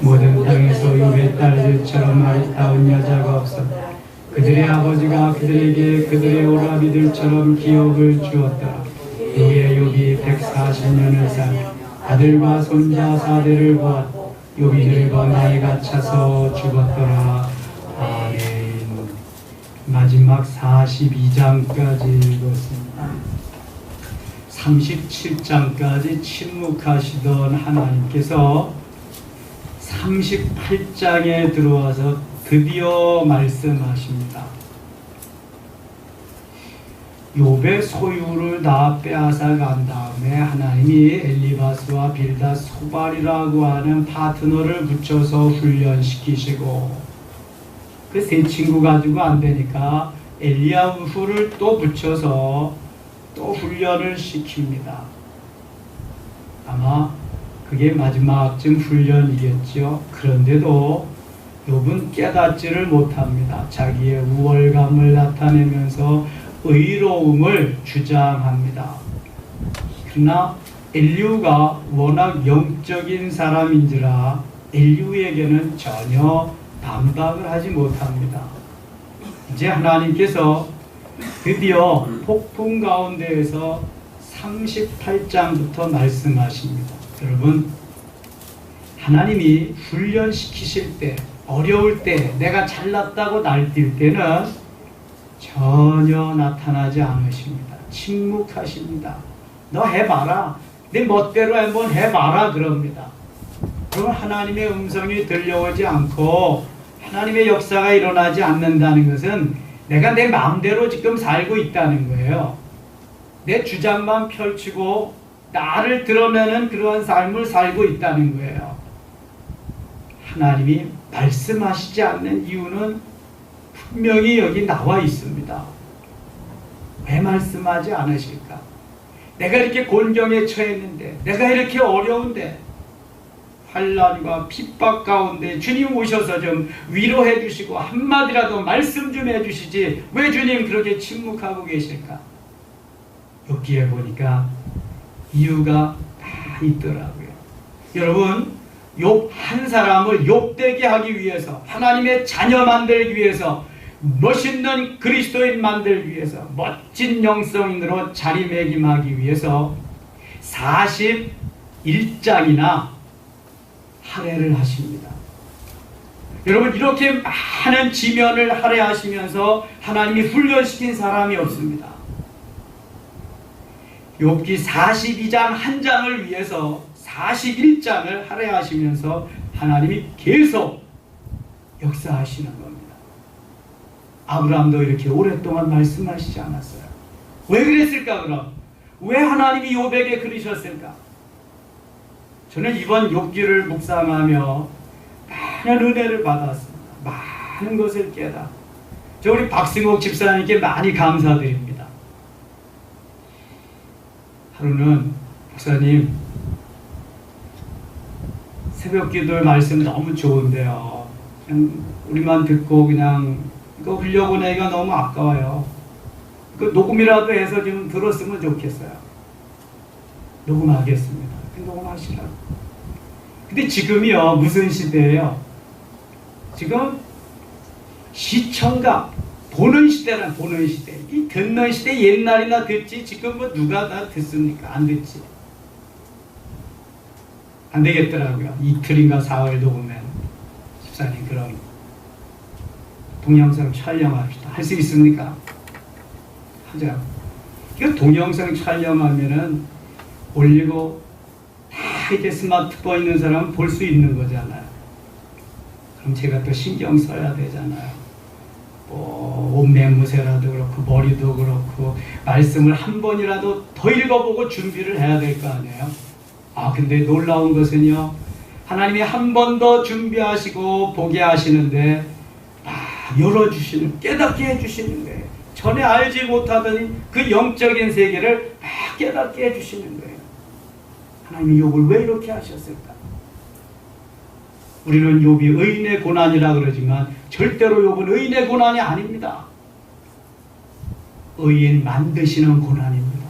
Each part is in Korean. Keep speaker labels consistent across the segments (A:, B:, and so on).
A: 모든 땅에서 욥의 딸들처럼 아리따운 여자가 없었다. 그들의 아버지가 그들에게 그들의 오라비들처럼 기업을 주었더라. 후에 욥이 140년을 살며 아들과 손자 4대를 보았다. 욥이 늙어 나이가 차서 죽었더라. 아멘. 마지막 42장까지 읽었습니다. 37장까지 침묵하시던 하나님께서 38장에 들어와서 드디어 말씀하십니다. 욥의 소유를 다 빼앗아 간 다음에 하나님이 엘리바스와 빌닷 소발이라고 하는 파트너를 붙여서 훈련시키시고, 그 세 친구 가지고 안 되니까 엘리야후를 또 붙여서 또 훈련을 시킵니다. 아마 그게 마지막쯤 훈련이겠죠. 그런데도 욥은 깨닫지를 못합니다. 자기의 우월감을 나타내면서 의로움을 주장합니다. 그러나 엘리후가 워낙 영적인 사람인지라 엘리후에게는 전혀 반박을 하지 못합니다. 이제 하나님께서 드디어 폭풍 가운데에서 38장부터 말씀하십니다. 여러분, 하나님이 훈련시키실 때, 어려울 때, 내가 잘났다고 날뛸 때는 전혀 나타나지 않으십니다. 침묵하십니다. 너 해봐라. 네 멋대로 한번 해봐라 그럽니다. 그러면 하나님의 음성이 들려오지 않고 하나님의 역사가 일어나지 않는다는 것은 내가 내 마음대로 지금 살고 있다는 거예요. 내 주장만 펼치고 나를 드러내는 그러한 삶을 살고 있다는 거예요. 하나님이 말씀하시지 않는 이유는 분명히 여기 나와 있습니다. 왜 말씀하지 않으실까? 내가 이렇게 곤경에 처했는데, 내가 이렇게 어려운데, 환난과 핍박 가운데 주님 오셔서 좀 위로해 주시고 한마디라도 말씀 좀 해주시지 왜 주님 그렇게 침묵하고 계실까? 여기에 보니까 이유가 다 있더라고요. 여러분, 욥 한 사람을 욥되게 하기 위해서, 하나님의 자녀 만들기 위해서, 멋있는 그리스도인 만들기 위해서, 멋진 영성인으로 자리매김하기 위해서 41장이나 할애를 하십니다. 여러분, 이렇게 많은 지면을 할애하시면서 하나님이 훈련시킨 사람이 없습니다. 욥기 42장 한 장을 위해서 41장을 할애하시면서 하나님이 계속 역사하시는 겁니다. 아브라함도 이렇게 오랫동안 말씀하시지 않았어요. 왜 그랬을까 그럼? 왜 하나님이 욥에게 그러셨을까? 저는 이번 욥기를 묵상하며 많은 은혜를 받았습니다. 많은 것을 깨닫고, 저 우리 박승옥 집사님께 많이 감사드립니다. 하루는 목사님, 새벽기도 말씀 너무 좋은데요, 그냥 우리만 듣고 그냥 이거 흘려보내기가 너무 아까워요. 그 녹음이라도 해서 좀 들었으면 좋겠어요. 녹음하겠습니다. 녹음하시라고. 근데 지금이요, 무슨 시대예요? 지금 시청각 보는 시대란, 보는 시대. 이 듣는 시대 옛날이나 듣지 지금 뭐 누가 다 듣습니까? 안 듣지. 안 되겠더라고요. 이틀인가 4월 녹음엔 집사님 그럼 동영상 촬영합시다. 할 수 있습니까? 하자. 이거 동영상 촬영하면은 올리고 다 이렇게 스마트폰 있는 사람은 볼 수 있는 거잖아요. 그럼 제가 또 신경 써야 되잖아요. 뭐 옷매무새라도 그렇고 머리도 그렇고 말씀을 한 번이라도 더 읽어보고 준비를 해야 될 거 아니에요. 아, 근데 놀라운 것은요, 하나님이 한 번 더 준비하시고 보게 하시는데 열어주시는, 깨닫게 해주시는 거예요. 전에 알지 못하던 그 영적인 세계를 깨닫게 해주시는 거예요. 하나님이 욥을 왜 이렇게 하셨을까? 우리는 욥이 의인의 고난이라 그러지만 절대로 욥은 의인의 고난이 아닙니다. 의인 만드시는 고난입니다.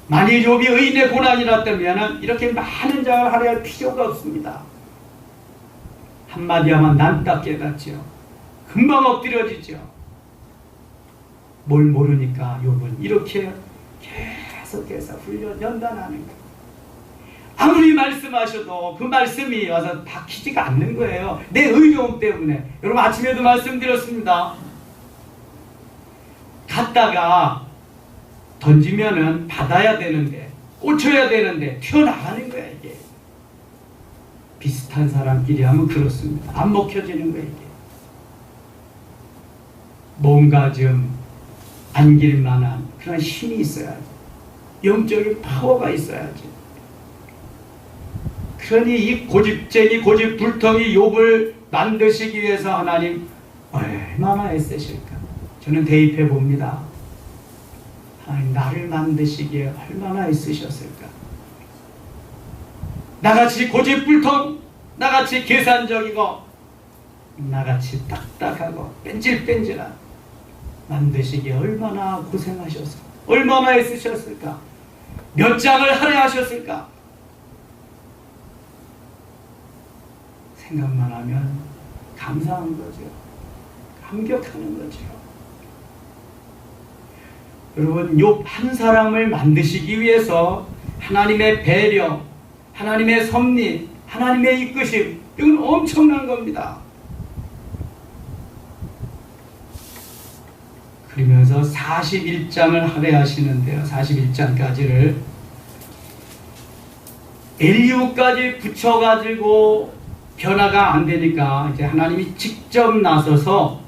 A: 만일 욥이 의인의 고난이라 때면 이렇게 많은 장을 할애할 필요가 없습니다. 한마디 하면 난 딱 깨닫죠. 금방 엎드려지죠. 뭘 모르니까 욥은 이렇게 계속해서 훈련 연단하는 거예요. 아무리 말씀하셔도 그 말씀이 와서 박히지가 않는 거예요. 내 의로움 때문에. 여러분 아침에도 말씀드렸습니다. 갔다가 던지면은 받아야 되는데 꽂혀야 되는데 튀어나가는 거야 이게. 비슷한 사람끼리 하면 그렇습니다. 안 먹혀지는 거야 이게. 뭔가 좀 안길 만한 그런 힘이 있어야지. 영적인 파워가 있어야지. 그러니 이 고집쟁이 고집불통이 욥을 만드시기 위해서 하나님 얼마나 애쓰실까. 저는 대입해 봅니다. 하나님 나를 만드시기에 얼마나 애쓰셨을까. 나같이 고집불통, 나같이 계산적이고, 나같이 딱딱하고 뺀질뺀질한 만드시기에 얼마나 고생하셨을까. 얼마나 애쓰셨을까. 몇 장을 할애하셨을까. 생각만 하면 감사한 거죠. 감격하는 거죠. 여러분, 욥 한 사람을 만드시기 위해서 하나님의 배려, 하나님의 섭리, 하나님의 이끄심, 이건 엄청난 겁니다. 그러면서 41장을 할애하시는데요. 41장까지를 엘리후까지 붙여가지고 변화가 안 되니까 이제 하나님이 직접 나서서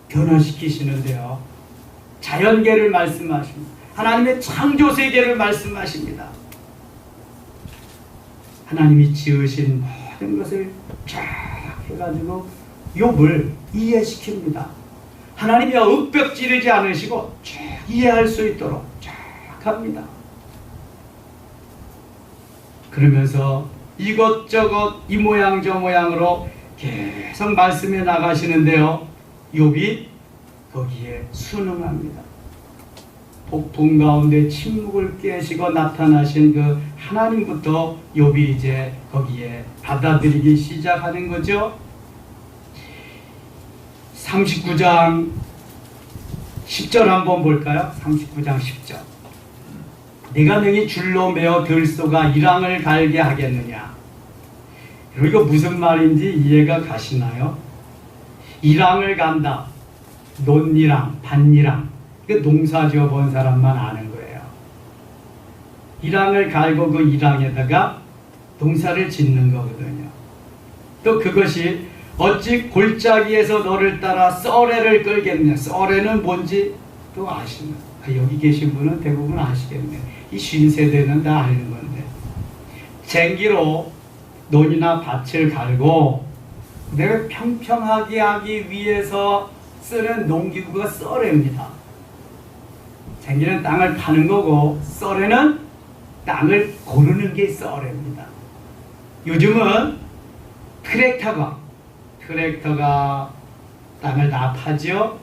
A: 변화시키시는데요. 자연계를 말씀하십니다. 하나님의 창조세계를 말씀하십니다. 하나님이 지으신 모든 것을 쫙 해가지고 욥을 이해시킵니다. 하나님이 윽벽지르지 않으시고 쫙 이해할 수 있도록 쫙 합니다. 그러면서 이것저것 이 모양 저 모양으로 계속 말씀해 나가시는데요. 욥이 거기에 순응합니다. 폭풍 가운데 침묵을 깨시고 나타나신 그 하나님부터 욥이 이제 거기에 받아들이기 시작하는 거죠. 39장 10절 한번 볼까요? 39장 10절. 네가 능히 줄로 매어 들소가 이랑을 갈게 하겠느냐. 이거 무슨 말인지 이해가 가시나요? 이랑을 간다. 논이랑 밭이랑 그 농사 지어 본 사람만 아는 거예요. 이랑을 갈고 그 이랑에다가 농사를 짓는 거거든요. 또 그것이 어찌 골짜기에서 너를 따라 썰애를 끌겠냐. 썰애는 뭔지 또 아시나? 여기 계신 분은 대부분 아시겠네요. 이 신세대는 다 아는 건데, 쟁기로 논이나 밭을 갈고 내가 평평하게 하기 위해서 쓰는 농기구가 썰애입니다. 쟁기는 땅을 파는 거고 썰애는 땅을 고르는 게 썰애입니다. 요즘은 트랙터가 땅을 다 파죠.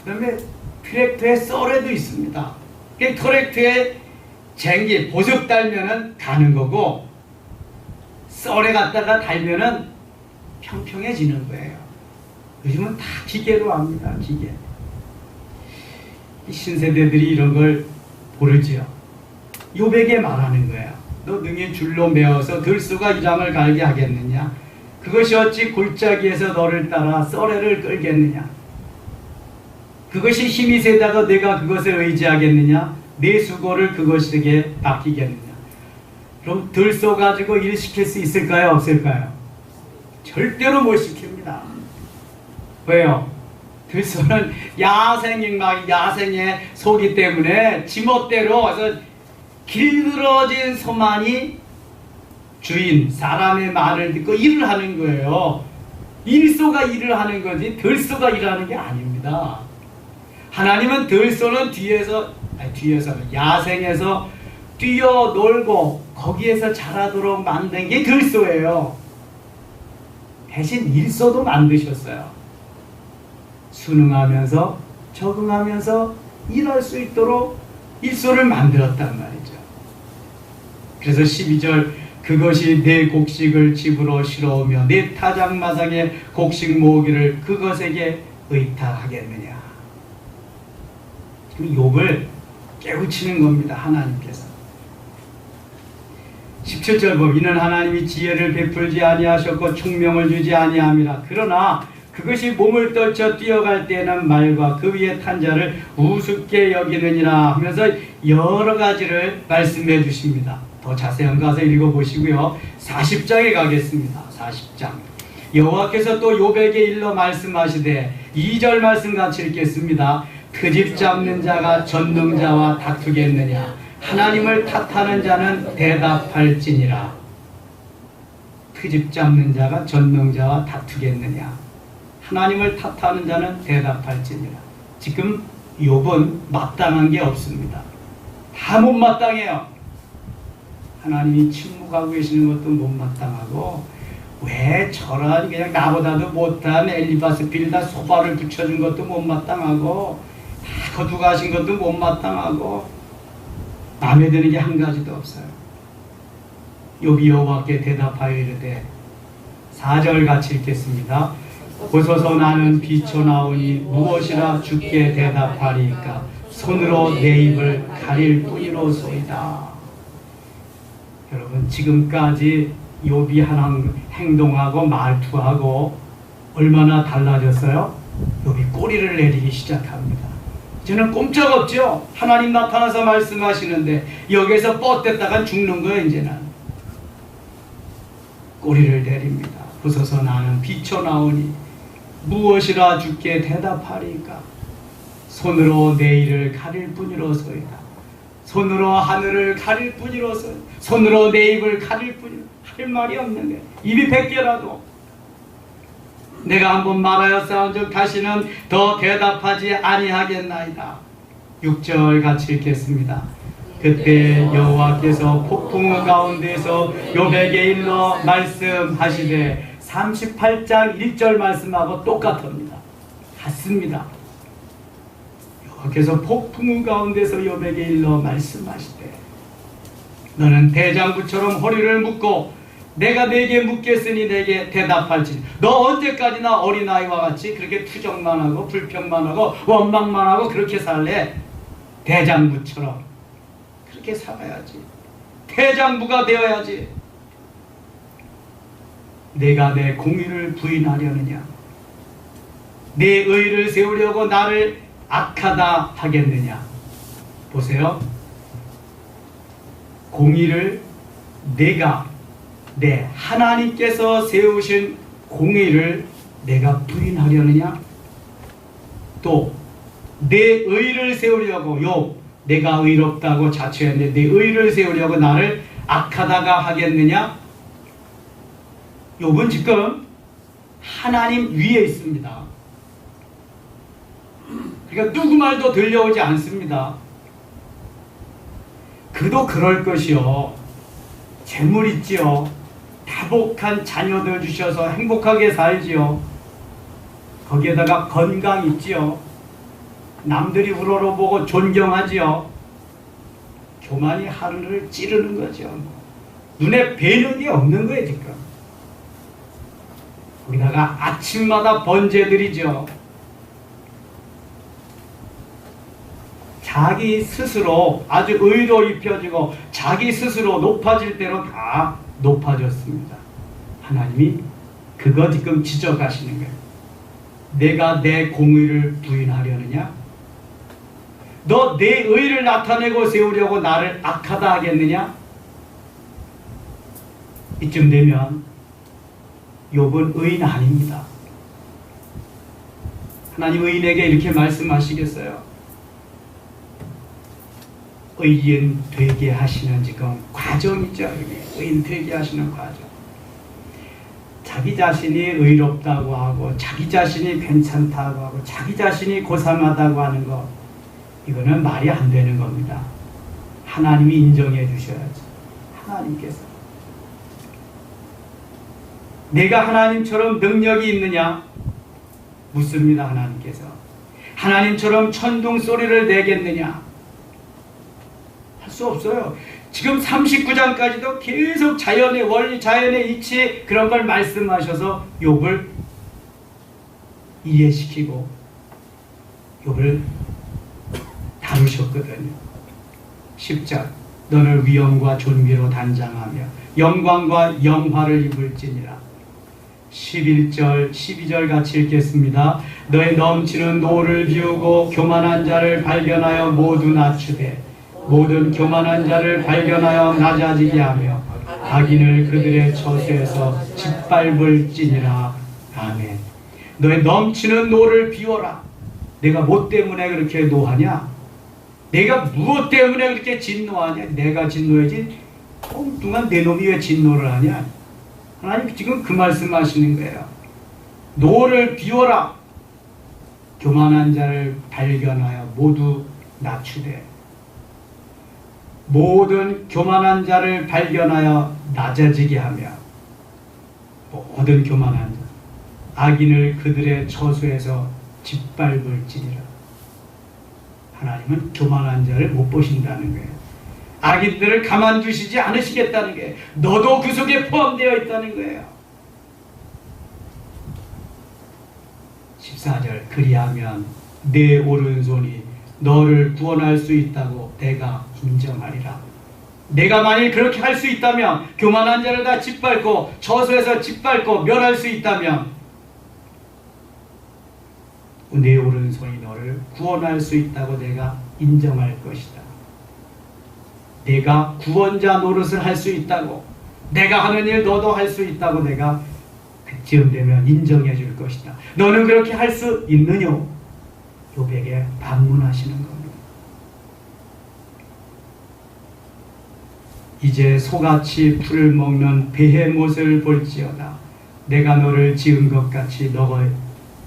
A: 그 다음에 트랙터에 썰애도 있습니다. 트랙터에 쟁기, 보석 달면은 가는 거고, 썰에 갖다가 달면은 평평해지는 거예요. 요즘은 다 기계로 합니다. 기계. 이 신세대들이 이런 걸 모르지요. 욥에게 말하는 거예요. 너 능히 줄로 메어서 들소가 이랑을 갈게 하겠느냐. 그것이 어찌 골짜기에서 너를 따라 썰애를 끌겠느냐. 그것이 힘이 세다가 내가 그것에 의지하겠느냐. 내 수고를 그것에게 맡기겠느냐. 그럼 들소 가지고 일 시킬 수 있을까요? 없을까요? 절대로 못 시킵니다. 왜요? 들소는 야생의 소기 때문에 지멋대로 와서 길들어진 소만이 주인, 사람의 말을 듣고 일을 하는 거예요. 일소가 일을 하는 거지 들소가 일하는 게 아닙니다. 하나님은 들소는 뒤에서 야생에서 뛰어놀고 거기에서 자라도록 만든 게 들소예요. 대신 일소도 만드셨어요. 순응하면서 적응하면서 일할 수 있도록 일소를 만들었단 말이죠. 그래서 12절 그것이 내 곡식을 집으로 실어오며 내 타작마당에 곡식 모으기를 그것에게 의탁하겠느냐. 욥을 깨우치는 겁니다. 하나님께서. 17절 보면 이는 하나님이 지혜를 베풀지 아니하셨고 총명을 주지 아니함이라. 그러나 그것이 몸을 떨쳐 뛰어갈 때에는 말과 그 위에 탄 자를 우습게 여기느니라 하면서 여러 가지를 말씀해 주십니다. 더 자세한 거 가서 읽어보시고요. 40장에 가겠습니다. 40장. 여호와께서 또 욥에게 일러 말씀하시되 2절 말씀 같이 읽겠습니다. 트집 잡는 자가 전능자와 다투겠느냐. 하나님을 탓하는 자는 대답할지니라. 트집 잡는 자가 전능자와 다투겠느냐. 하나님을 탓하는 자는 대답할지니라. 지금 욥은 마땅한 게 없습니다. 다 못마땅해요. 하나님이 침묵하고 계시는 것도 못마땅하고, 왜 저런 그냥 나보다도 못한 엘리바스 빌다 소바를 붙여준 것도 못마땅하고, 다 거두가신 것도 못마땅하고, 마음에 드는 게 한 가지도 없어요. 욥이 여호와께 대답하여 이르되 4절 같이 읽겠습니다. 보소서 나는 비쳐나오니 무엇이라 주께 대답하리까. 손으로 내 입을 가릴 뿐이로소이다. 여러분, 지금까지 욥이 하는 행동하고 말투하고 얼마나 달라졌어요? 욥이 꼬리를 내리기 시작합니다. 이제는 꼼짝없죠. 하나님 나타나서 말씀하시는데 여기서 뻗댔다가 죽는 거예요. 이제는 꼬리를 내립니다. 부서서 나는 비쳐나오니 무엇이라 주께 대답하리까. 손으로 내 일을 가릴 뿐이로소이다. 손으로 하늘을 가릴 뿐이로소. 손으로 내 입을 가릴 뿐이로. 할 말이 없는 거예요. 입이 100개라도 내가 한번 말하였사온즉 다시는 더 대답하지 아니하겠나이다. 6절 같이 읽겠습니다. 그때 여호와께서 폭풍 가운데서 욥에게 일러 말씀하시되 38장 1절 말씀하고 똑같습니다. 같습니다. 여호와께서 폭풍 가운데서 욥에게 일러 말씀하시되 너는 대장부처럼 허리를 묶고 내가 네게 묻겠으니 내게 대답할지. 너 언제까지나 어린아이와 같이 그렇게 투정만 하고 불평만 하고 원망만 하고 그렇게 살래? 대장부처럼 그렇게 살아야지. 대장부가 되어야지. 내가 내 공의를 부인하려느냐? 내 의를 세우려고 나를 악하다 하겠느냐? 보세요. 공의를 내가 하나님께서 세우신 공의를 내가 부인하려느냐? 또 내 의를 세우려고 내가 의롭다고 자처했는데 내 의를 세우려고 나를 악하다가 하겠느냐? 욥은 지금 하나님 위에 있습니다. 그러니까 누구 말도 들려오지 않습니다. 그도 그럴 것이요. 재물 있지요. 다복한 자녀들 주셔서 행복하게 살지요. 거기에다가 건강 있지요. 남들이 우러러보고 존경하지요. 교만이 하늘을 찌르는 거죠. 눈에 뵈는 게 없는 거예요 지금. 거기다가 아침마다 번제드리죠. 자기 스스로 아주 의로 입혀지고 자기 스스로 높아질 대로 다 높아졌습니다. 하나님이 그거 지금 지적하시는 거예요. 내가 내 공의를 부인하려느냐? 너 내 의를 나타내고 세우려고 나를 악하다 하겠느냐? 이쯤 되면 욥은 의인 아닙니다. 하나님 의인에게 이렇게 말씀하시겠어요? 의인 되게 하시는 지금 과정이죠. 의인 되게 하시는 과정. 자기 자신이 의롭다고 하고 자기 자신이 괜찮다고 하고 자기 자신이 고상하다고 하는 것, 이거는 말이 안 되는 겁니다. 하나님이 인정해 주셔야지. 하나님께서. 내가 하나님처럼 능력이 있느냐? 묻습니다. 하나님께서. 하나님처럼 천둥 소리를 내겠느냐? 할 수 없어요. 지금 39장까지도 계속 자연의 원리, 자연의 이치 그런 걸 말씀하셔서 욥을 이해시키고 욥을 다루셨거든요. 10절 너를 위엄과 존귀로 단장하며 영광과 영화를 입을지니라. 11절 12절 같이 읽겠습니다. 너의 넘치는 노를 비우고 교만한 자를 발견하여 모두 낮추되 모든 교만한 자를 발견하여 낮아지게 하며 악인을 그들의 처소에서 짓밟을지니라. 아멘. 너의 넘치는 노를 비워라. 내가 뭐 때문에 그렇게 노하냐? 내가 무엇 때문에 그렇게 진노하냐? 내가 진노해지 엉뚱한 내 놈이 왜 진노를 하냐? 하나님 지금 그 말씀하시는 거예요. 노를 비워라. 교만한 자를 발견하여 모두 낮추되 모든 교만한 자를 발견하여 낮아지게 하며 모든 교만한 자 악인을 그들의 처소에서 짓밟을지니라. 하나님은 교만한 자를 못 보신다는 거예요. 악인들을 가만두시지 않으시겠다는 거예요. 너도 그 속에 포함되어 있다는 거예요. 14절 그리하면 내 오른손이 너를 구원할 수 있다고 내가 인정하리라. 내가 만일 그렇게 할 수 있다면 교만한 자를 다 짓밟고 저소에서 짓밟고 멸할 수 있다면 내 오른손이 너를 구원할 수 있다고 내가 인정할 것이다. 내가 구원자 노릇을 할 수 있다고 내가 하는 일 너도 할 수 있다고 내가 그쯤 되면 인정해 줄 것이다. 너는 그렇게 할 수 있느냐? 욥에게 반문하시는 겁니다. 이제 소같이 풀을 먹는 베헤못을 볼지어다. 내가 너를 지은 것 같이 너가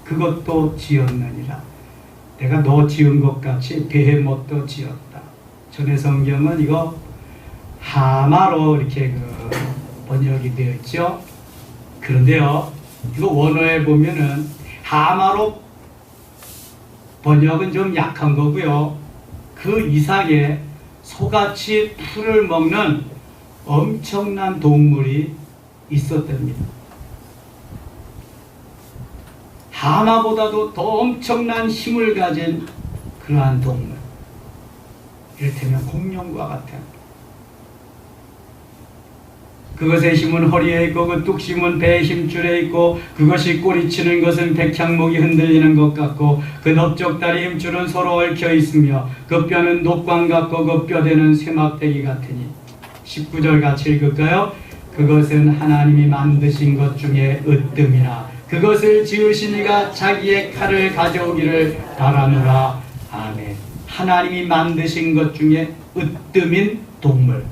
A: 그것도 지었느니라. 내가 너 지은 것 같이 베헤못도 지었다. 전에 성경은 이거 하마로 이렇게 번역이 되어 있죠. 그런데요, 이거 원어에 보면은 하마로 번역은 좀 약한 거고요. 그 이상의 소같이 풀을 먹는 엄청난 동물이 있었답니다. 하마보다도 더 엄청난 힘을 가진 그러한 동물. 이를테면 공룡과 같은. 그것의 힘은 허리에 있고 그 뚝심은 배의 힘줄에 있고 그것이 꼬리치는 것은 백향목이 흔들리는 것 같고 그 넓적다리 힘줄은 서로 얽혀 있으며 그 뼈는 녹광 같고 그 뼈대는 쇠막대기 같으니. 19절 같이 읽을까요? 그것은 하나님이 만드신 것 중에 으뜸이라. 그것을 지으신 이가 자기의 칼을 가져오기를 바라노라. 아멘. 하나님이 만드신 것 중에 으뜸인 동물.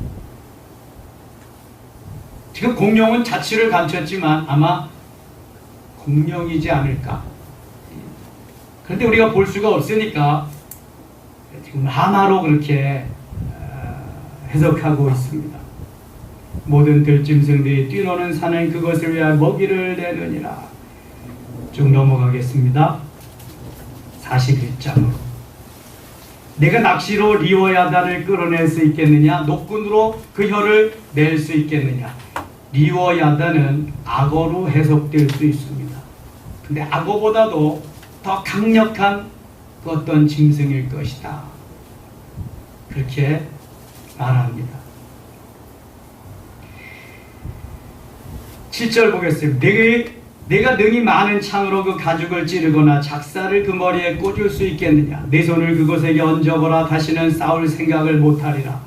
A: 지금 공룡은 자취를 감췄지만 아마 공룡이지 않을까. 그런데 우리가 볼 수가 없으니까 지금 하나로 그렇게 해석하고 있습니다. 모든 들짐승들이 뛰노는 산은 그것을 위하여 먹이를 내느니라. 쭉 넘어가겠습니다. 41장으로. 내가 낚시로 리워야단을 끌어낼 수 있겠느냐? 녹군으로 그 혀를 낼 수 있겠느냐? 리워야단은 악어로 해석될 수 있습니다. 근데 악어보다도 더 강력한 그 어떤 짐승일 것이다. 그렇게 말합니다. 7절 보겠습니다. 내가 능히 많은 창으로 그 가죽을 찌르거나 작사를 그 머리에 꽂을 수 있겠느냐? 내 손을 그곳에게 얹어보라. 다시는 싸울 생각을 못하리라.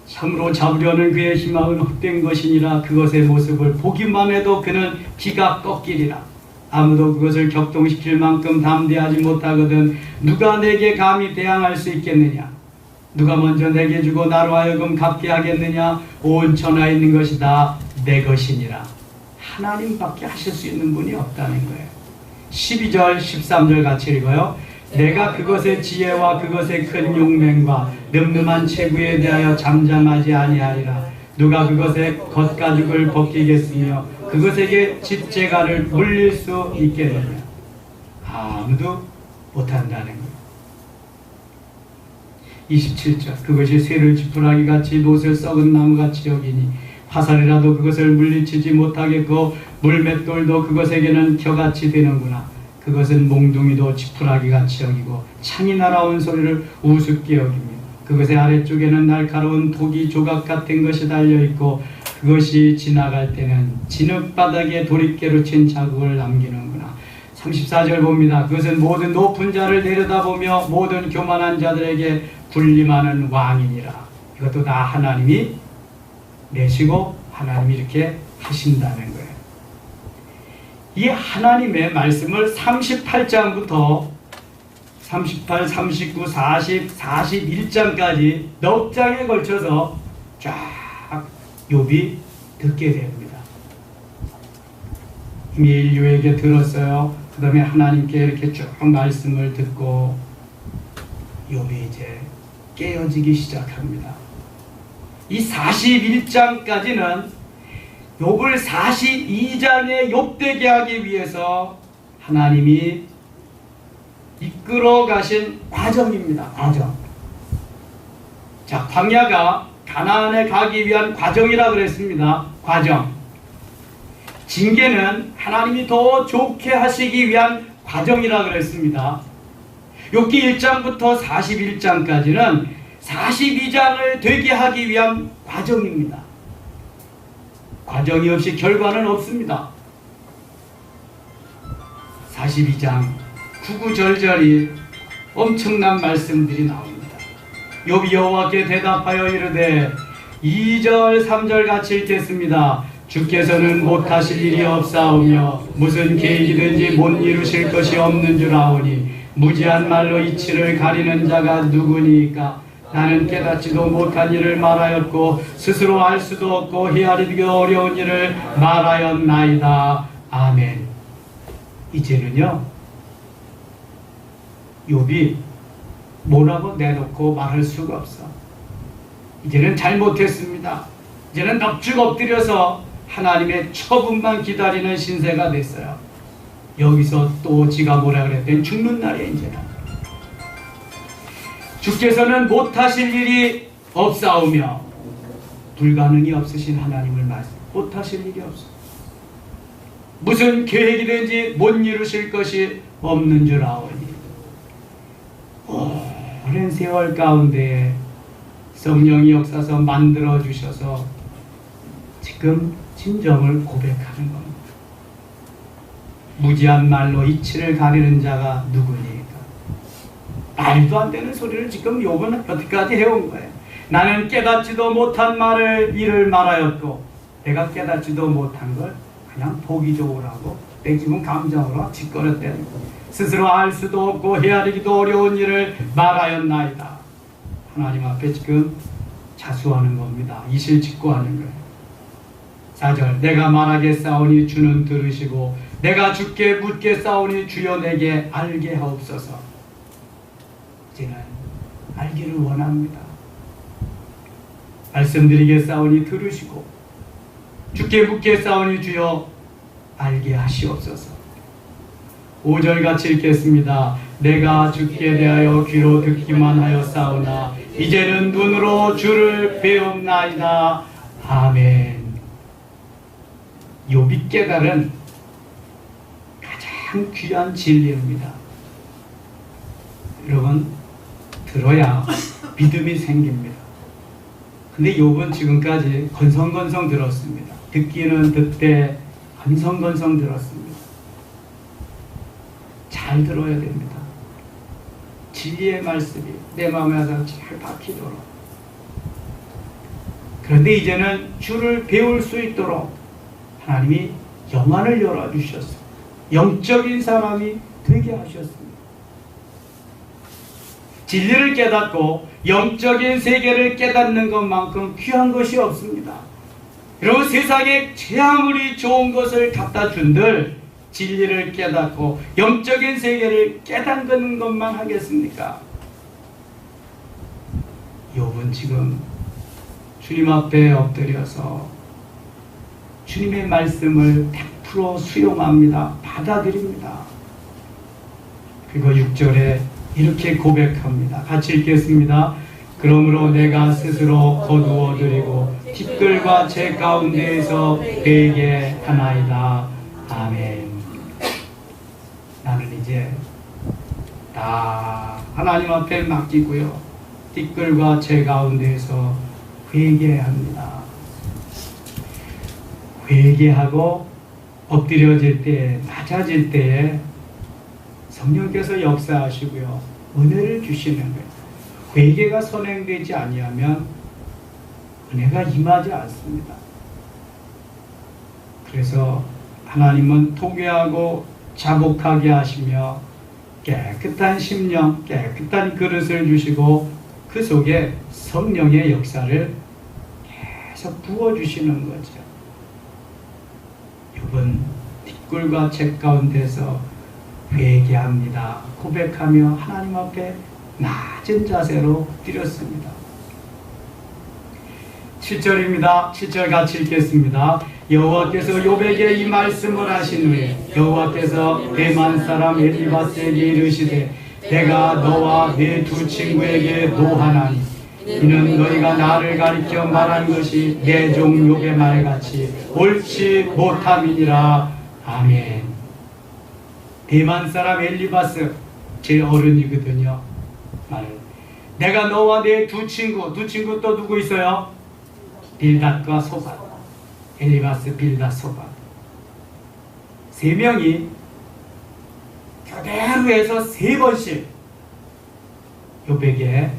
A: 참으로 잡으려는 그의 희망은 헛된 것이니라. 그것의 모습을 보기만 해도 그는 기가 꺾이리라. 아무도 그것을 격동시킬 만큼 담대하지 못하거든 누가 내게 감히 대항할 수 있겠느냐? 누가 먼저 내게 주고 나로 하여금 갚게 하겠느냐? 온 천하에 있는 것이 다 내 것이니라. 하나님밖에 하실 수 있는 분이 없다는 거예요. 12절 13절 같이 읽어요. 내가 그것의 지혜와 그것의 큰 용맹과 늠름한 체구에 대하여 잠잠하지 아니하리라. 누가 그것의 겉가죽을 벗기겠으며 그것에게 집재갈을 물릴 수 있겠느냐? 아무도 못한다는 거예요. 27절. 그것이 쇠를 지푸라기 같이 못을 썩은 나무같이 여기니 화살이라도 그것을 물리치지 못하겠고 물맷돌도 그것에게는 겨같이 되는구나. 그것은 몽둥이도 지푸라기 같이 여기고 창이 날아온 소리를 우습게 여기며 그것의 아래쪽에는 날카로운 토기 조각 같은 것이 달려있고 그것이 지나갈 때는 진흙바닥에 도립개로 친 자국을 남기는구나. 34절 봅니다. 그것은 모든 높은 자를 내려다보며 모든 교만한 자들에게 군림하는 왕이니라. 이것도 다 하나님이 내시고 하나님이 이렇게 하신다는 거예요. 이 하나님의 말씀을 38장부터 38, 39, 40, 41장까지 넉 장에 걸쳐서 쫙 욥이 듣게 됩니다. 이미 인류에게 들었어요. 그 다음에 하나님께 이렇게 쭉 말씀을 듣고 욥이 이제 깨어지기 시작합니다. 이 41장까지는 욥을 42장에 욥되게 하기 위해서 하나님이 이끌어 가신 과정입니다. 과정. 자, 광야가 가나안에 가기 위한 과정이라 그랬습니다. 과정. 징계는 하나님이 더 좋게 하시기 위한 과정이라 그랬습니다. 욥기 1장부터 41장까지는 42장을 되게 하기 위한 과정입니다. 과정이 없이 결과는 없습니다. 42장 구구절절이 엄청난 말씀들이 나옵니다. 욥이 여호와께 대답하여 이르되 2절 3절 같이 읽겠습니다. 주께서는 못하실 일이 없사오며 무슨 계획이든지 못 이루실 것이 없는 줄 아오니 무지한 말로 이치를 가리는 자가 누구니까? 나는 깨닫지도 못한 일을 말하였고 스스로 알 수도 없고 헤아리기 어려운 일을 말하였나이다. 아멘. 이제는요, 욥이 뭐라고 내놓고 말할 수가 없어. 이제는 잘못했습니다. 이제는 넙죽 엎드려서 하나님의 처분만 기다리는 신세가 됐어요. 여기서 또 지가 뭐라 그랬더니 죽는 날이에요. 이제는 주께서는 못하실 일이 없사오며 불가능이 없으신 하나님을 말씀. 못하실 일이 없어. 무슨 계획이든지 못 이루실 것이 없는 줄 아오니 오랜 세월 가운데 성령이 역사서 만들어 주셔서 지금 진정을 고백하는 겁니다. 무지한 말로 이치를 가리는 자가 누구니까? 말도 안 되는 소리를 지금 욥은 여태까지 해온 거예요. 나는 깨닫지도 못한 일을 말하였고 내가 깨닫지도 못한 걸 그냥 보기 좋으라고 내 지금 감정으로 짓거렸대는 거예요. 스스로 알 수도 없고 헤아리기도 어려운 일을 말하였나이다. 하나님 앞에 지금 자수하는 겁니다. 이실직고하는 거예요. 4절 내가 말하겠사오니 주는 들으시고 내가 주께 묻겠사오니 주여 내게 알게 하옵소서. 이제는 알기를 원합니다. 말씀드리겠사오니 들으시고 주께 묻겠사오니 주여 알게 하시옵소서. 5절 같이 읽겠습니다. 내가 주께 대하여 귀로 듣기만 하였사오나 이제는 눈으로 주를 배움나이다. 아멘. 욥이 깨달은 가장 귀한 진리입니다. 여러분 들어야 믿음이 생깁니다. 근데 욥은 지금까지 건성건성 들었습니다. 듣기는 듣되 건성건성 들었습니다. 잘 들어야 됩니다. 진리의 말씀이 내 마음에 와서 잘 박히도록. 그런데 이제는 주를 배울 수 있도록 하나님이 영안을 열어주셨어요. 영적인 사람이 되게 하셨습니다. 진리를 깨닫고 영적인 세계를 깨닫는 것만큼 귀한 것이 없습니다. 여러분 세상에 제 아무리 좋은 것을 갖다 준들 진리를 깨닫고 영적인 세계를 깨닫는 것만 하겠습니까? 욥은 지금 주님 앞에 엎드려서 주님의 말씀을 100% 수용합니다. 받아들입니다. 그리고 6절에 이렇게 고백합니다. 같이 읽겠습니다. 그러므로 내가 스스로 거두어 드리고 티끌과 제 가운데에서 회개하나이다. 아멘. 나는 이제 다 하나님 앞에 맡기고요. 티끌과 제 가운데에서 회개합니다. 회개하고 엎드려질 때, 낮아질 때에 성령께서 역사하시고요. 은혜를 주시는 거예요. 회개가 선행되지 아니하면 은혜가 임하지 않습니다. 그래서 하나님은 통회하고 자복하게 하시며 깨끗한 심령, 깨끗한 그릇을 주시고 그 속에 성령의 역사를 계속 부어주시는 거죠. 이번 뒷골과 책 가운데서 회개합니다. 고백하며 하나님 앞에 낮은 자세로 드렸습니다. 7절입니다. 7절 같이 읽겠습니다. 여호와께서 욥에게 이 말씀을 하신 후에 여호와께서 대만 사람 엘리바스에게 이르시되 내가 너와 네 두 친구에게 노하나니 이는 너희가 나를 가리켜 말한 것이 내 종 욥의 말같이 옳지 못함이니라. 아멘. 대만 사람 엘리바스 제 어른이거든요. 내가 너와 내 두 친구 또 누구 있어요? 빌닷과 소밧. 엘리바스, 빌닷, 소밧. 세 명이 교대로 해서 세 번씩 욥에게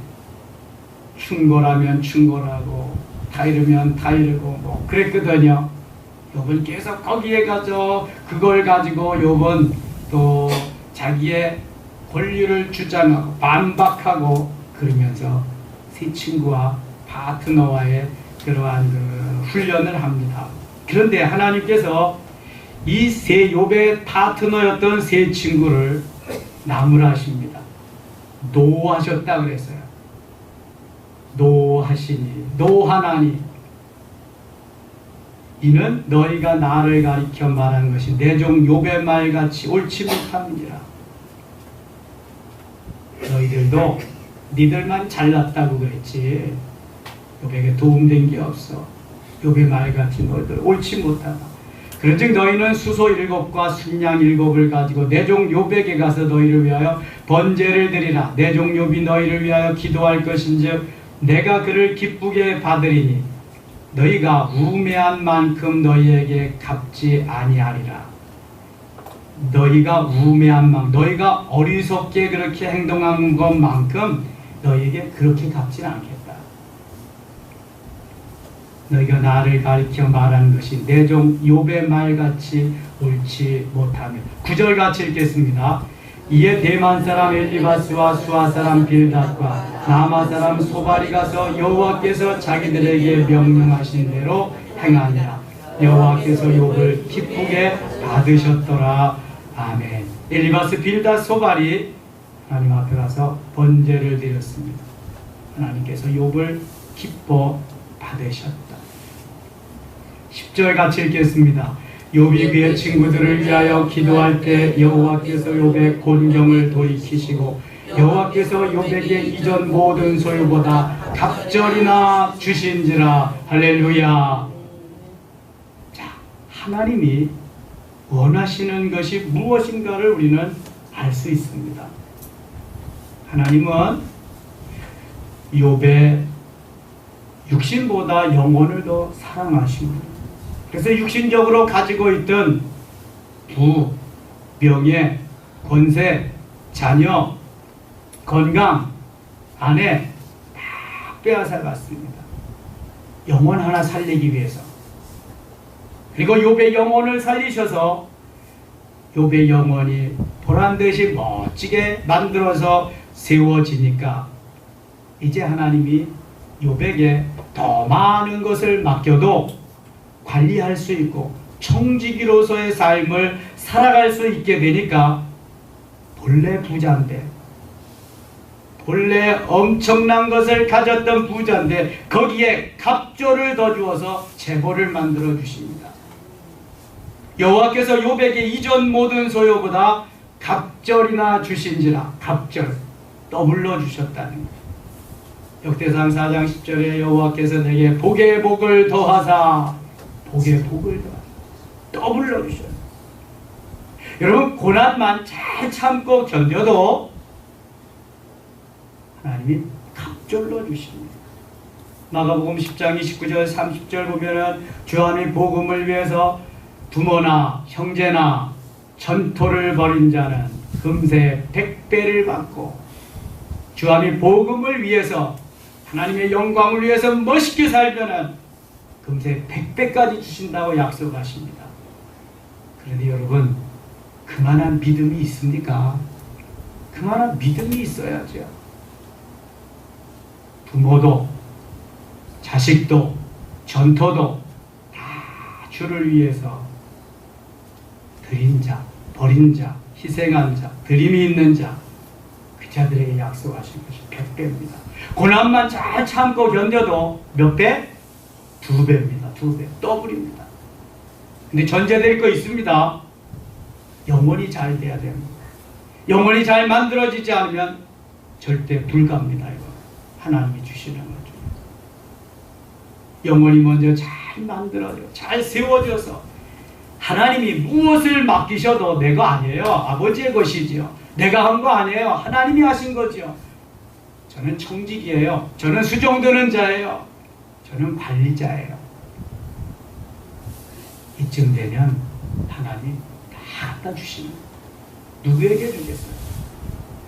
A: 충고라면 충고라고 타이르면 타이르고 뭐 그랬거든요. 욥은 계속 거기에 가서 그걸 가지고 욥은 또 자기의 권리를 주장하고 반박하고 그러면서 세 친구와 파트너와의 그러한 그 훈련을 합니다. 그런데 하나님께서 이 세 욥의 파트너였던 세 친구를 나무라십니다. 노하셨다 그랬어요. 노하시니 노하나니 이는 너희가 나를 가리켜 말한 것이 내 종 욥의 말같이 옳지 못함이니라. 너희들도 니들만 잘났다고 그랬지 욥에게 도움된 게 없어. 욥의 말같이 너희들 옳지 못하다. 그런즉 너희는 수소 7과 순양 7을 가지고 내 종 욥에게 가서 너희를 위하여 번제를 드리라. 내 종 욥이 너희를 위하여 기도할 것인즉 내가 그를 기쁘게 받으리니 너희가 우매한 만큼 너희에게 갚지 아니하리라. 너희가 우매한 만큼, 너희가 어리석게 그렇게 행동한 것만큼 너희에게 그렇게 갚지는 않겠다. 너희가 나를 가리켜 말한 것이 내 종 욥의 말같이 옳지 못하며. 9절 같이 읽겠습니다. 이에 대만 사람 엘리바스와 수아 사람 빌닷과 나마 사람 소발이 가서 여호와께서 자기들에게 명령하신 대로 행하니라. 여호와께서 욥을 기쁘게 받으셨더라. 아멘. 엘리바스 빌닷 소발이 하나님 앞에 가서 번제를 드렸습니다. 하나님께서 욥을 기뻐 받으셨다. 10절 같이 읽겠습니다. 욥이 그의 친구들을 위하여 기도할 때 여호와께서 욥의 곤경을 돌이키시고 여호와께서 욥에게 이전 모든 소유보다 갑절이나 주신지라. 할렐루야. 자, 하나님이 원하시는 것이 무엇인가를 우리는 알 수 있습니다. 하나님은 욥의 육신보다 영혼을 더 사랑하십니다. 그래서 육신적으로 가지고 있던 부, 명예, 권세, 자녀, 건강, 아내 다 빼앗아갔습니다. 영혼 하나 살리기 위해서. 그리고 욥의 영혼을 살리셔서 욥의 영혼이 보란듯이 멋지게 만들어서 세워지니까 이제 하나님이 욥에게 더 많은 것을 맡겨도 관리할 수 있고 청지기로서의 삶을 살아갈 수 있게 되니까 본래 부자인데, 본래 엄청난 것을 가졌던 부자인데 거기에 갑절을 더 주어서 재벌을 만들어 주십니다. 여호와께서 욥에게 이전 모든 소유보다 갑절이나 주신지라. 갑절 더불러 주셨다는 거예요. 역대상 4장 10절에 여호와께서 내게 복에 복을 더하사 복에 복을 더하사 더블로 주셔요. 여러분 고난만 잘 참고 견뎌도 하나님이 갑절로 주십니다. 마가복음 10장 29절 30절 보면은 주함이 복음을 위해서 부모나 형제나 전토를 벌인 자는 금세 100배를 받고 주함이 복음을 위해서 하나님의 영광을 위해서 멋있게 살면은 금세 100배까지 주신다고 약속하십니다. 그런데 여러분 그만한 믿음이 있습니까? 그만한 믿음이 있어야죠. 부모도 자식도 전토도 다 주를 위해서 드린 자, 버린 자, 희생한 자, 드림이 있는 자, 그 자들에게 약속하신 것이 100배입니다. 고난만 잘 참고 견뎌도 몇 배? 2배입니다. 2배. 더블입니다. 근데 전제될 거 있습니다. 영혼이 잘 돼야 됩니다. 영혼이 잘 만들어지지 않으면 절대 불가합니다. 이거 하나님이 주시는 거죠. 영혼이 먼저 잘 만들어져, 잘 세워져서 하나님이 무엇을 맡기셔도 내 거 아니에요. 아버지의 것이지요. 내가 한 거 아니에요. 하나님이 하신 거죠. 저는 청직이에요. 저는 수종드는 자예요. 저는 관리자예요. 이쯤 되면 하나님 다 갖다 주시는 거예요. 누구에게 주겠어요?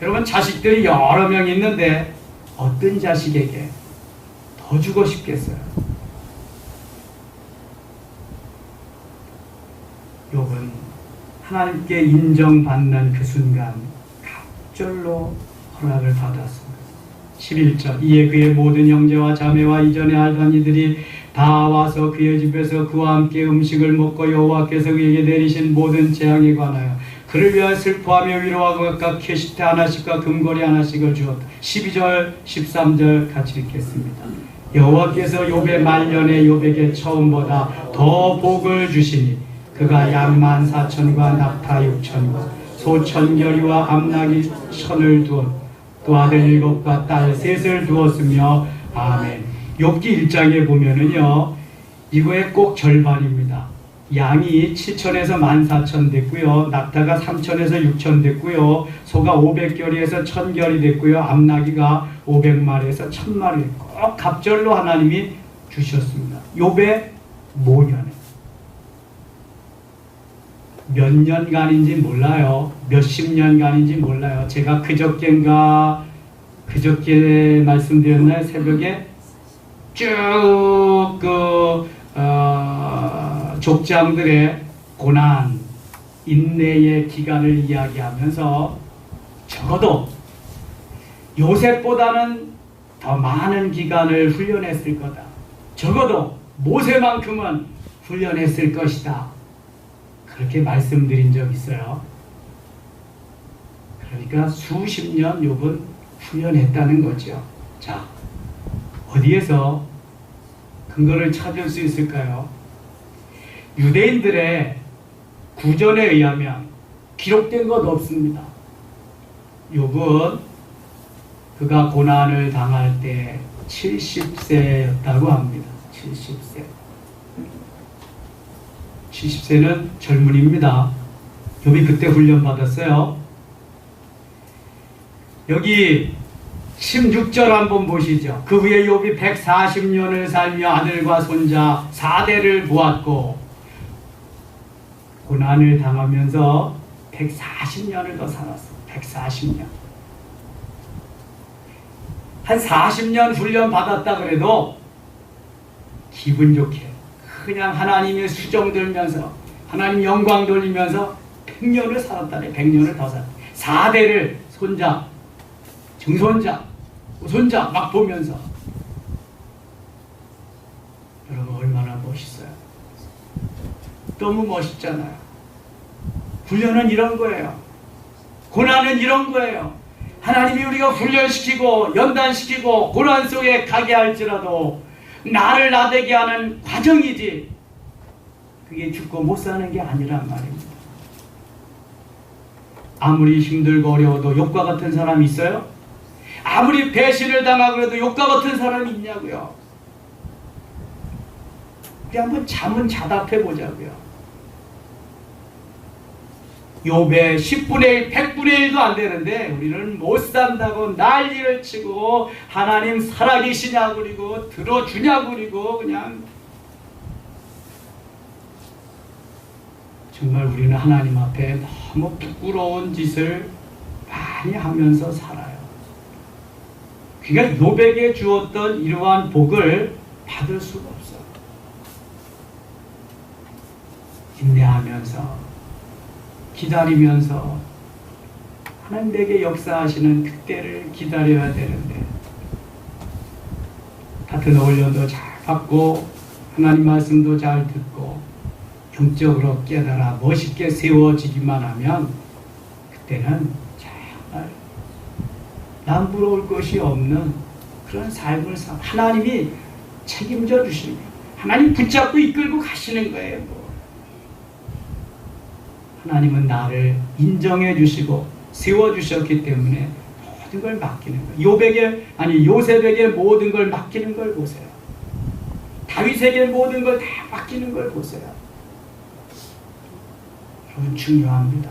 A: 여러분 자식들이 여러 명 있는데 어떤 자식에게 더 주고 싶겠어요? 욥은 하나님께 인정받는 그 순간 갑절로 허락을 받았습니다. 11절 이에 그의 모든 형제와 자매와 이전에 알던 이들이 다 와서 그의 집에서 그와 함께 음식을 먹고 여호와께서 그에게 내리신 모든 재앙에 관하여 그를 위하여 슬퍼하며 위로하고 각각 캐시테 하나씩과 금고리 하나씩을 주었다. 12절 13절 같이 읽겠습니다. 여호와께서 욥의 말년에 욥에게 처음보다 더 복을 주시니 그가 양 14,000과 낙타 6,000과 소 1,000결이와 암나귀 1,000을 두었다. 또 아들 7과 딸 3을 두었으며 아멘. 욥기 1장에 보면은요 이거의 꼭 절반입니다. 양이 7,000에서 14,000 됐고요. 낙타가 3,000에서 6,000 됐고요. 소가 500결이에서 1,000결이 됐고요. 암나귀가 500마리에서 1,000마리 꼭 갑절로 하나님이 주셨습니다. 욥의 모년에 몇 년간인지 몰라요. 몇십 년간인지 몰라요. 제가 그저께 말씀드렸나요? 새벽에 쭉 족장들의 고난, 인내의 기간을 이야기하면서 적어도 요셉보다는 더 많은 기간을 훈련했을 거다. 적어도 모세만큼은 훈련했을 것이다. 그렇게 말씀드린 적 있어요. 그러니까 수십 년 욥은 훈련했다는 거죠. 자, 어디에서 근거를 찾을 수 있을까요? 유대인들의 구전에 의하면 기록된 것 없습니다. 욥은 그가 고난을 당할 때 70세였다고 합니다. 70세. 70세는 젊은이입니다. 욥이 그때 훈련받았어요. 여기 16절 한번 보시죠. 그 후에 욥이 140년을 살며 아들과 손자 4대를 보았고 고난을 당하면서 140년을 더 살았어요. 140년. 한 40년 훈련 받았다 그래도 기분 좋게 그냥 하나님의 수정 들면서 하나님 영광 돌리면서 100년을 살았다네. 100년을 더 살았다. 4대를 손자, 증손자, 손자 막 보면서 여러분 얼마나 멋있어요. 너무 멋있잖아요. 훈련은 이런 거예요. 고난은 이런 거예요. 하나님이 우리가 훈련시키고 연단시키고 고난 속에 가게 할지라도 나를 나되게 하는 과정이지 그게 죽고 못 사는 게 아니란 말입니다. 아무리 힘들고 어려워도 욥과 같은 사람이 있어요? 아무리 배신을 당하고 그래도 욥과 같은 사람이 있냐고요. 우리 한번 잠은 자답해 보자고요. 욥의 10분의 1, 100분의 1도 안 되는데 우리는 못 산다고 난리를 치고 하나님 살아계시냐고 그리고 들어주냐고 그리고 그냥 정말 우리는 하나님 앞에 너무 부끄러운 짓을 많이 하면서 살아요. 그러니까 욥에게 주었던 이러한 복을 받을 수가 없어. 인내하면서 기다리면서 하나님 내게 역사하시는 그때를 기다려야 되는데 같은 훈련도 잘 받고 하나님 말씀도 잘 듣고 영적으로 깨달아 멋있게 세워지기만 하면 그때는 정말 남 부러울 것이 없는 그런 삶을 하나님이 책임져 주시는 거예요. 하나님 붙잡고 이끌고 가시는 거예요. 하나님은 나를 인정해 주시고 세워 주셨기 때문에 모든 걸 맡기는 거예요. 요셉에게 모든 걸 맡기는 걸 보세요. 다윗에게 모든 걸 다 맡기는 걸 보세요. 여러분 중요합니다.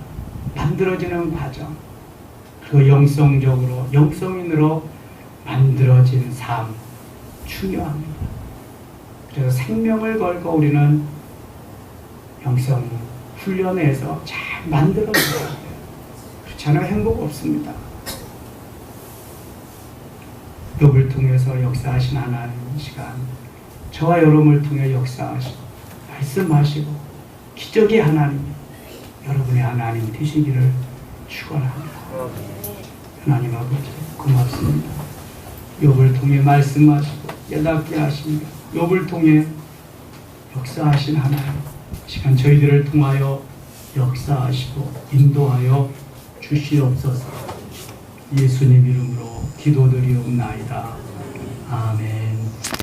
A: 만들어지는 과정, 그 영성적으로 영성인으로 만들어진 삶 중요합니다. 그래서 생명을 걸고 우리는 영성 훈련해서 잘 만들어줘야 돼요. 그렇지 않으면 행복 없습니다. 욥을 통해서 역사하신 하나님 시간, 저와 여러분을 통해 역사하시고 말씀하시고 기적의 하나님, 여러분의 하나님 되시기를 축원합니다. 하나님 아버지 고맙습니다. 욥을 통해 말씀하시고 깨닫게 하십니다. 욥을 통해 역사하신 하나님, 시간 저희들을 통하여 역사하시고 인도하여 주시옵소서. 예수님 이름으로 기도드리옵나이다. 아멘.